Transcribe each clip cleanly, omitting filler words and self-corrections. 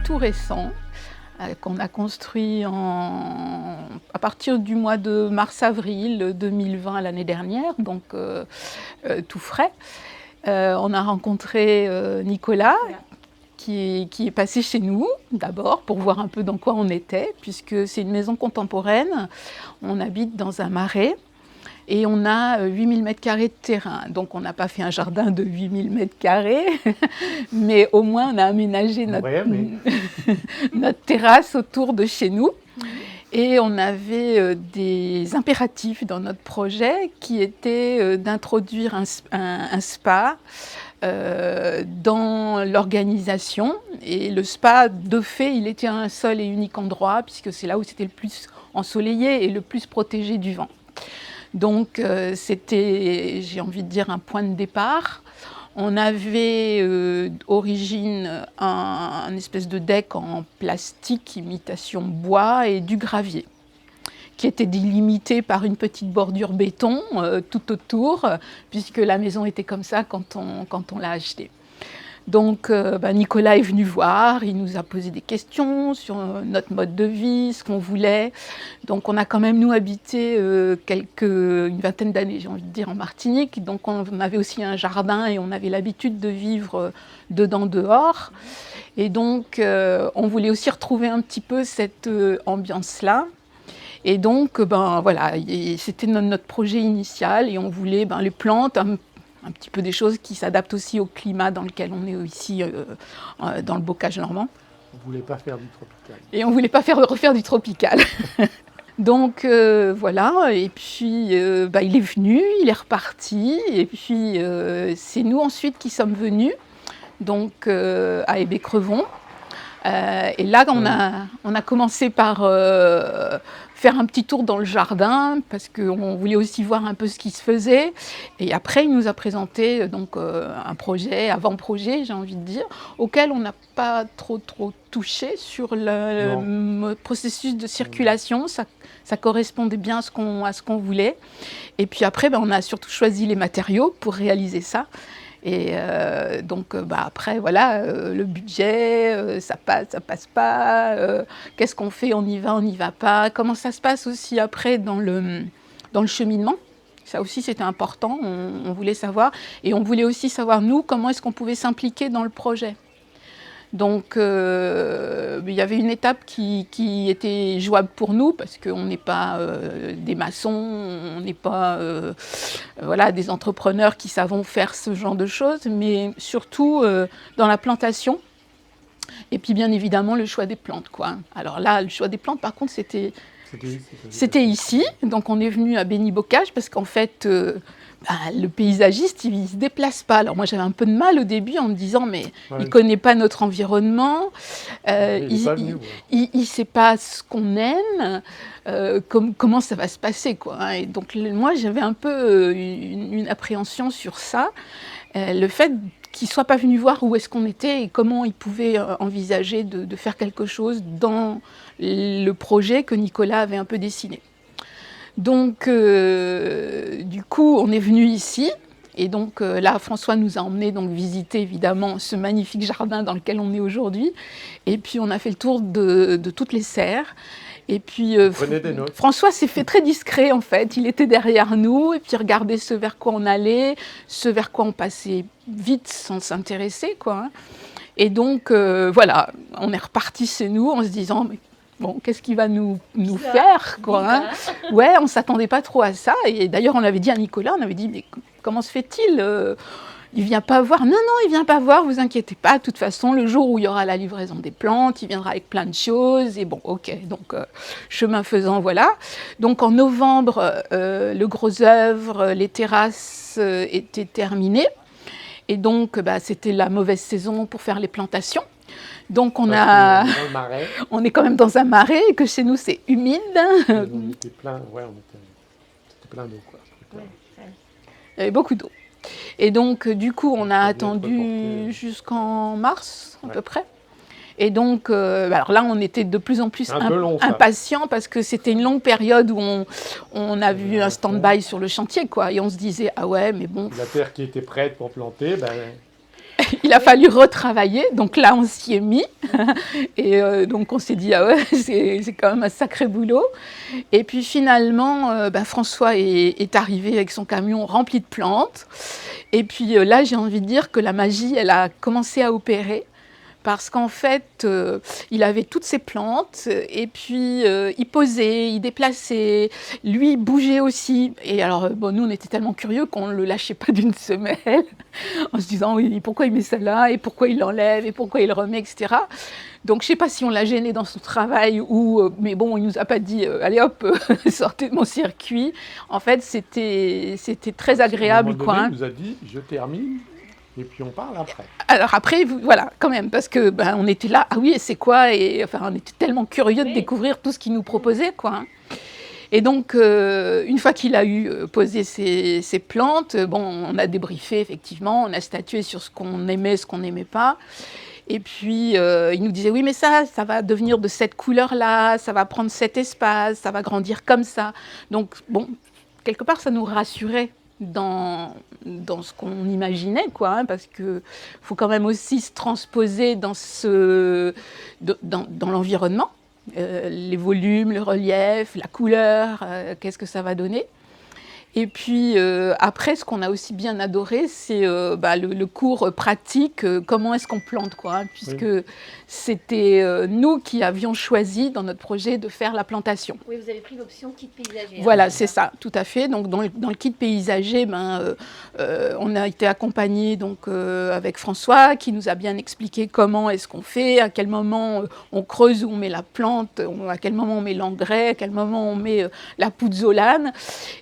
tout récent, qu'on a construit à partir du mois de mars-avril 2020 l'année dernière, donc tout frais. On a rencontré Nicolas, qui est passé chez nous d'abord pour voir un peu dans quoi on était, puisque c'est une maison contemporaine. On habite dans un marais. Et on a 8000 m² de terrain. Donc on n'a pas fait un jardin de 8000 m², mais au moins on a aménagé notre terrasse autour de chez nous. Et on avait des impératifs dans notre projet qui étaient d'introduire un spa dans l'organisation. Et le spa, de fait, il était un seul et unique endroit, puisque c'est là où c'était le plus ensoleillé et le plus protégé du vent. Donc c'était, j'ai envie de dire, un point de départ. On avait origine un espèce de deck en plastique, imitation bois, et du gravier, qui était délimité par une petite bordure béton tout autour, puisque la maison était comme ça quand on l'a achetée. Donc Nicolas est venu voir, il nous a posé des questions sur notre mode de vie, ce qu'on voulait. Donc on a quand même, nous, habité une vingtaine d'années, j'ai envie de dire, en Martinique. Donc on avait aussi un jardin et on avait l'habitude de vivre dedans, dehors. Et donc on voulait aussi retrouver un petit peu cette ambiance-là. Et donc voilà, c'était notre projet initial et on voulait les plantes, un petit peu des choses qui s'adaptent aussi au climat dans lequel on est ici, dans le bocage normand. On ne voulait pas faire du tropical. Et on ne voulait pas refaire du tropical. Donc voilà, et puis il est venu, il est reparti, et puis c'est nous ensuite qui sommes venus, donc à Hébé-Crevon. Et là, on a commencé par faire un petit tour dans le jardin, parce qu'on voulait aussi voir un peu ce qui se faisait. Et après, il nous a présenté donc, un projet, avant-projet, j'ai envie de dire, auquel on n'a pas trop touché sur le processus de circulation. Ça correspondait bien à ce qu'on voulait. Et puis après, on a surtout choisi les matériaux pour réaliser ça. Et donc après, voilà, le budget, ça passe pas, qu'est-ce qu'on fait, on y va pas, comment ça se passe aussi après dans le cheminement. Ça aussi, c'était important, on voulait savoir. Et on voulait aussi savoir, nous, comment est-ce qu'on pouvait s'impliquer dans le projet. Donc il y avait une étape qui était jouable pour nous, parce qu'on n'est pas des maçons, on n'est pas voilà, des entrepreneurs qui savons faire ce genre de choses, mais surtout dans la plantation. Et puis bien évidemment le choix des plantes, quoi. Alors là, le choix des plantes, par contre, c'était ici. Donc on est venu à Béni-Bocage parce qu'en fait, le paysagiste, il ne se déplace pas. Alors moi, j'avais un peu de mal au début en me disant, mais il ne connaît pas notre environnement, il ne sait pas ce qu'on aime, comment ça va se passer, quoi. Et donc moi, j'avais un peu une appréhension sur ça. Le fait qu'il ne soit pas venu voir où est-ce qu'on était et comment il pouvait envisager de faire quelque chose dans le projet que Nicolas avait un peu dessiné. Donc, du coup, on est venu ici. Et donc là, François nous a emmenés donc, visiter évidemment ce magnifique jardin dans lequel on est aujourd'hui. Et puis, on a fait le tour de toutes les serres. Et puis, François s'est fait très discret, en fait. Il était derrière nous, et puis regardait ce vers quoi on allait, ce vers quoi on passait vite sans s'intéresser, quoi. Et donc, voilà, on est reparti chez nous en se disant... Mais, bon, qu'est-ce qu'il va nous faire, quoi, hein. Ouais, on ne s'attendait pas trop à ça. Et d'ailleurs, on avait dit à Nicolas, on avait dit, mais comment se fait-il il ne vient pas voir. Non, il ne vient pas voir, vous inquiétez pas. De toute façon, le jour où il y aura la livraison des plantes, il viendra avec plein de choses. Et bon, ok, donc chemin faisant, voilà. Donc en novembre, le gros œuvre, les terrasses étaient terminées. Et donc, c'était la mauvaise saison pour faire les plantations. Donc on est quand même dans un marais, et que chez nous c'est humide. On était plein, c'était plein d'eau, quoi. Il y avait beaucoup d'eau. Et donc du coup on a attendu jusqu'en mars à peu près. Et donc alors là on était de plus en plus impatients parce que c'était une longue période où on a vu un stand-by sur le chantier, quoi. Et on se disait, ah ouais, mais bon... La terre qui était prête pour planter, il a fallu retravailler, donc là on s'y est mis, et donc on s'est dit ah ouais c'est quand même un sacré boulot. Et puis finalement François est arrivé avec son camion rempli de plantes, et puis là j'ai envie de dire que la magie elle a commencé à opérer. Parce qu'en fait, il avait toutes ces plantes, et puis il posait, il déplaçait, lui il bougeait aussi. Et alors, nous on était tellement curieux qu'on ne le lâchait pas d'une semelle, en se disant oui, pourquoi il met ça là, et pourquoi il l'enlève, et pourquoi il le remet, etc. Donc je ne sais pas si on l'a gêné dans son travail, mais bon, il ne nous a pas dit allez hop, sortez de mon circuit. En fait, c'était très agréable. À un moment donné, il nous a dit je termine. Et puis on parle après. Alors après, voilà, quand même, parce que on était là, ah oui, et c'est quoi? Et enfin, on était tellement curieux de découvrir tout ce qu'il nous proposait, quoi. Et donc, une fois qu'il a eu posé ses plantes, on a débriefé, effectivement, on a statué sur ce qu'on aimait, ce qu'on n'aimait pas. Et puis, il nous disait, oui, mais ça va devenir de cette couleur-là, ça va prendre cet espace, ça va grandir comme ça. Donc, quelque part, ça nous rassurait dans ce qu'on imaginait, quoi, parce qu'il faut quand même aussi se transposer dans l'environnement, les volumes, le relief, la couleur, qu'est-ce que ça va donner. Et puis après, ce qu'on a aussi bien adoré, c'est le cours pratique, comment est-ce qu'on plante, quoi, hein, puisque oui. C'était nous qui avions choisi dans notre projet de faire la plantation. Oui, vous avez pris l'option kit paysager. Voilà, c'est ça, tout à fait. Donc dans le kit paysager, on a été accompagnés avec François, qui nous a bien expliqué comment est-ce qu'on fait, à quel moment on creuse où on met la plante, à quel moment on met l'engrais, à quel moment on met la pouzzolane.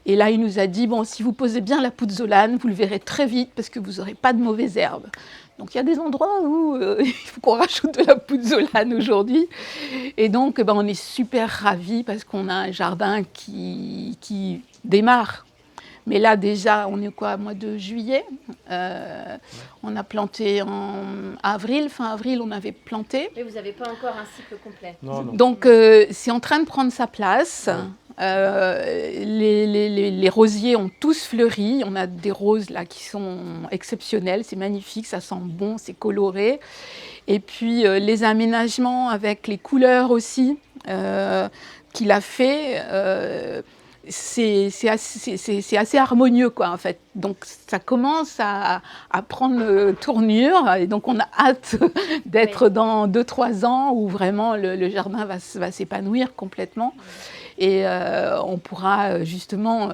Et là, il nous a dit, si vous posez bien la pouzzolane, vous le verrez très vite parce que vous n'aurez pas de mauvaises herbes. Donc il y a des endroits où il faut qu'on rajoute de la pouzzolane aujourd'hui. Et donc on est super ravis parce qu'on a un jardin qui démarre. Mais là déjà, on est quoi, mois de juillet, on a planté en avril, fin avril on avait planté. Mais vous n'avez pas encore un cycle complet. Non. Donc c'est en train de prendre sa place. Les rosiers ont tous fleuri. On a des roses là qui sont exceptionnelles, c'est magnifique, ça sent bon, c'est coloré. Et puis les aménagements avec les couleurs aussi qu'il a fait. C'est assez harmonieux, quoi, en fait. Donc ça commence à prendre tournure, et donc on a hâte d'être dans 2-3 ans où vraiment le jardin va s'épanouir complètement. Et on pourra justement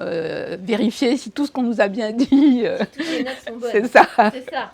vérifier si tout ce qu'on nous a bien dit, toutes les notes sont bonnes. C'est ça. C'est ça.